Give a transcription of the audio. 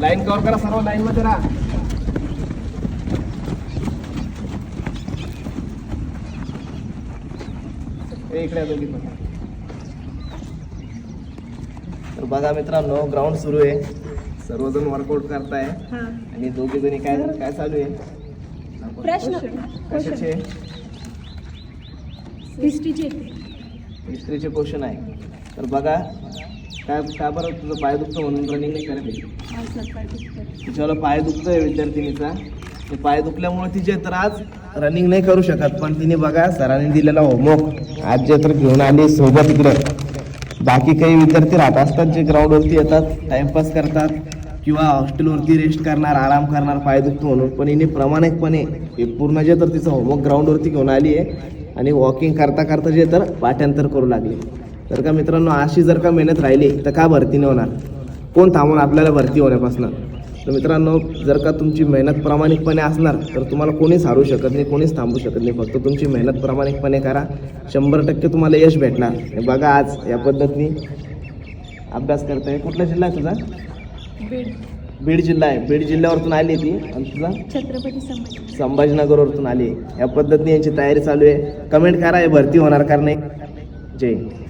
Line cover करा, सर्व line मध्ये राहा. इकडे दोघी पण. तर बघा मित्रांनो, ग्राउंड सुरू आहे, सर्वजण वर्कआउट करताय आणि दोघी जणी काय काय चालू आहे? कशाचे? हिस्ट्रीचे क्वेश्चन आहे. तर बघा काय काय बरं, तुझं पाय दुखतं म्हणून रनिंग नाही करत आहे? तिच्याला पाय दुखतोय विद्यार्थिनीचा, ते पाय दुखल्यामुळे तिचे तर आज रनिंग नाही करू शकत. पण तिने बघा सरांनी दिलेला होमवर्क आज जे तर घेऊन आली सोबत इकडे. बाकी काही विद्यार्थी राहत असतात जे ग्राउंडवरती येतात, टाइमपास करतात किंवा हॉस्टेलवरती रेस्ट करणार, आराम करणार, पाय दुखतो म्हणून. पण हिने प्रामाणिकपणे हे पूर्ण जे तर तिचं होमवर्क ग्राउंडवरती घेऊन आली आहे आणि वॉकिंग करता करता जे तर पाठांतर करू लागले. तर का मित्रांनो, अशी जर का मेहनत राहिली तर का भरती नाही होणार? कोण थांबून आपल्याला भरती होण्यापासून? तर मित्रांनो, जर का तुमची मेहनत प्रामाणिकपणे असणार तर तुम्हाला कोणीच हारू शकत नाही, कोणीच थांबू शकत नाही. फक्त तुमची मेहनत प्रामाणिकपणे करा, 100% तुम्हाला यश भेटणार. हे बघा आज या पद्धतीने अभ्यास करताय. कुठला जिल्हा आहे तुझा? बीड जिल्हा आहे. बीड जिल्ह्यावरतून आली ती. आणि तुझा? छत्रपती संभाजीनगरवरतून आली. या पद्धतीने यांची तयारी चालू आहे. कमेंट करा हे भरती होणार का नाही. जय हिंद.